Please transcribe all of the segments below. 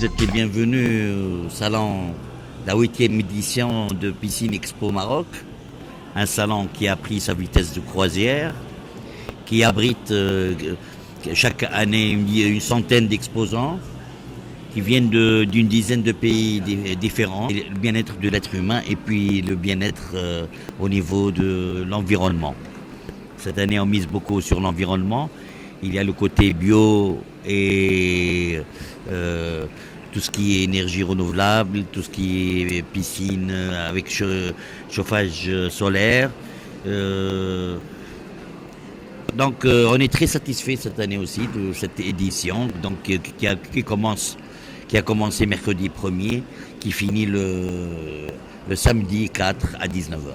Vous êtes les bienvenus au salon, la 8e édition de Piscine Expo Maroc, un salon qui a pris sa vitesse de croisière, qui abrite chaque année une centaine d'exposants qui viennent d'une dizaine de pays différents. Le bien-être de l'être humain et puis le bien-être au niveau de l'environnement. Cette année, on mise beaucoup sur l'environnement. Il y a le côté bio et tout ce qui est énergie renouvelable, tout ce qui est piscine avec chauffage solaire. Euh, on est très satisfait cette année aussi de cette édition qui a commencé mercredi 1er, qui finit le samedi 4 à 19h.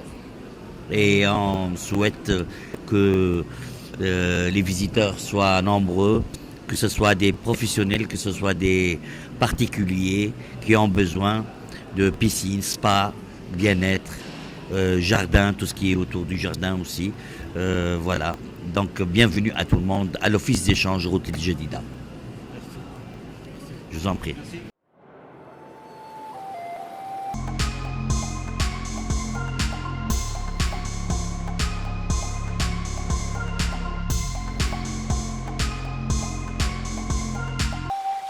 Et on souhaite que les visiteurs soient nombreux, que ce soit des professionnels, que ce soit des particuliers qui ont besoin de piscine, spa, bien-être, jardin, tout ce qui est autour du jardin aussi. Voilà. Donc bienvenue à tout le monde à l'office d'échange Route El Jadida. Je vous en prie.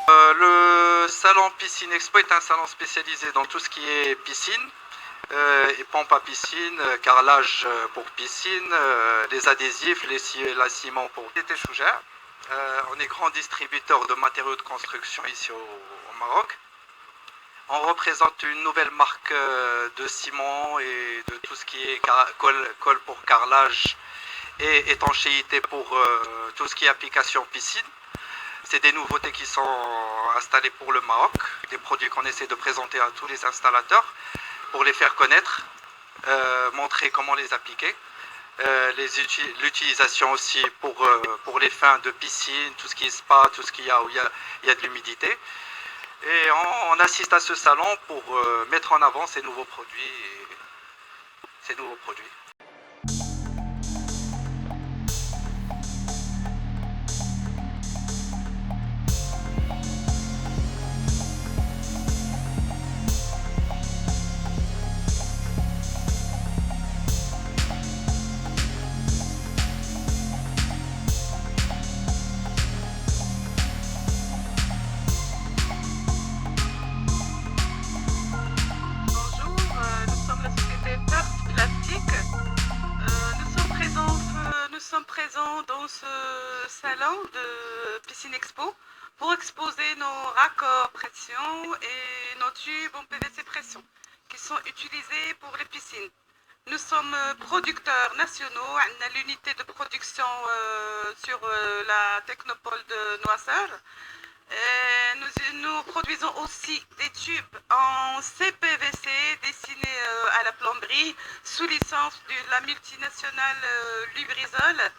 Le salon Piscine Expo est un salon spécialisé dans tout ce qui est piscine, et pompe à piscine, carrelage pour piscine, les adhésifs, la ciment pour l'été Chougère. On est grand distributeur de matériaux de construction ici au Maroc. On représente une nouvelle marque de ciment et de tout ce qui est colle pour carrelage et étanchéité pour tout ce qui est application piscine. C'est des nouveautés qui sont installées pour le Maroc, des produits qu'on essaie de présenter à tous les installateurs pour les faire connaître, montrer comment les appliquer, l'utilisation aussi pour les fins de piscine, tout ce qui est spa, tout ce qu'il y a où il y a de l'humidité. Et on assiste à ce salon pour mettre en avant ces nouveaux produits. Bonjour, nous sommes la société First Plastic. Nous sommes présents dans ce salon de Piscine Expo pour exposer nos raccords pression et nos tubes en PVC pression qui sont utilisés pour les piscines. Nous sommes producteurs nationaux, on a l'unité de production sur la technopole de Noisseur. Nous produisons aussi des tubes en CPVC destinés à la plomberie sous licence de la multinationale Lubrizol.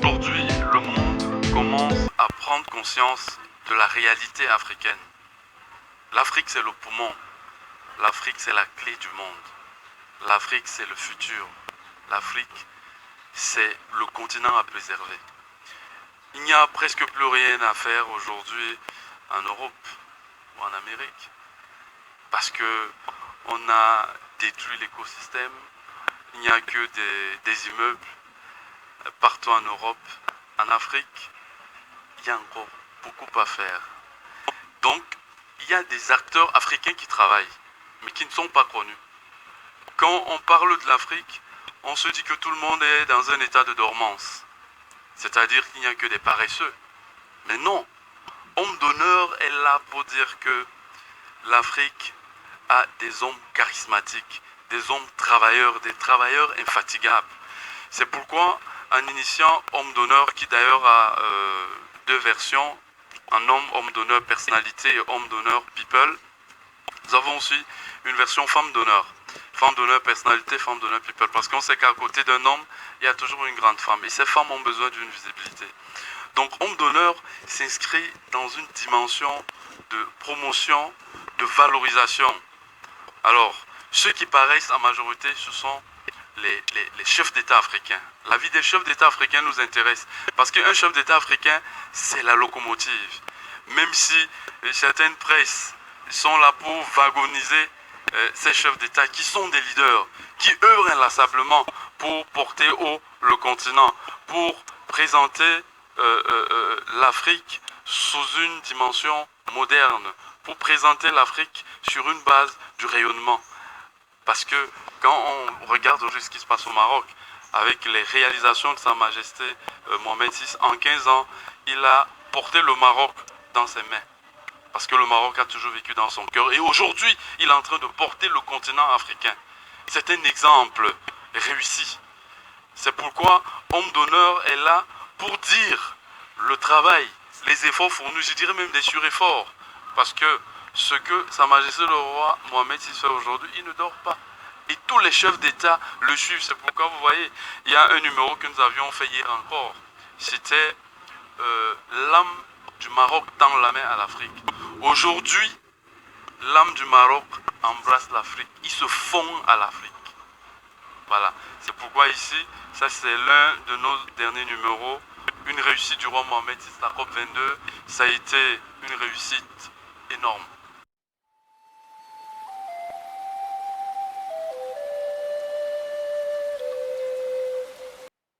Aujourd'hui, le monde commence à prendre conscience de la réalité africaine. L'Afrique, c'est le poumon. L'Afrique, c'est la clé du monde. L'Afrique, c'est le futur. L'Afrique, c'est le continent à préserver. Il n'y a presque plus rien à faire aujourd'hui en Europe ou en Amérique parce que on a détruit l'écosystème. Il n'y a que des immeubles partout en Europe. En Afrique, il y a encore beaucoup à faire. Donc, il y a des acteurs africains qui travaillent, mais qui ne sont pas connus. Quand on parle de l'Afrique, on se dit que tout le monde est dans un état de dormance. C'est-à-dire qu'il n'y a que des paresseux. Mais non, Homme d'honneur est là pour dire que l'Afrique à des hommes charismatiques, des hommes travailleurs, des travailleurs infatigables. C'est pourquoi, en initiant Homme d'honneur, qui d'ailleurs a deux versions, un homme d'honneur personnalité et homme d'honneur people, nous avons aussi une version femme d'honneur. Femme d'honneur personnalité, femme d'honneur people. Parce qu'on sait qu'à côté d'un homme, il y a toujours une grande femme. Et ces femmes ont besoin d'une visibilité. Donc homme d'honneur s'inscrit dans une dimension de promotion, de valorisation. Alors, ceux qui paraissent en majorité, ce sont les chefs d'État africains. La vie des chefs d'État africains nous intéresse. Parce qu'un chef d'État africain, c'est la locomotive. Même si certaines presses sont là pour wagoniser ces chefs d'État qui sont des leaders, qui œuvrent inlassablement pour porter haut le continent, pour présenter l'Afrique sous une dimension moderne, pour présenter l'Afrique sur une base du rayonnement. Parce que quand on regarde aujourd'hui ce qui se passe au Maroc, avec les réalisations de Sa Majesté Mohamed VI, en 15 ans, il a porté le Maroc dans ses mains. Parce que le Maroc a toujours vécu dans son cœur. Et aujourd'hui, il est en train de porter le continent africain. C'est un exemple réussi. C'est pourquoi Homme d'honneur est là pour dire le travail, les efforts fournis, je dirais même des surefforts. Parce que ce que Sa Majesté le roi Mohamed VI fait aujourd'hui, il ne dort pas. Et tous les chefs d'État le suivent. C'est pourquoi vous voyez, il y a un numéro que nous avions fait hier encore. C'était l'âme du Maroc tend la main à l'Afrique. Aujourd'hui, l'âme du Maroc embrasse l'Afrique. Il se fond à l'Afrique. Voilà. C'est pourquoi ici, ça c'est l'un de nos derniers numéros. Une réussite du roi Mohamed VI, la COP 22, ça a été une réussite énorme.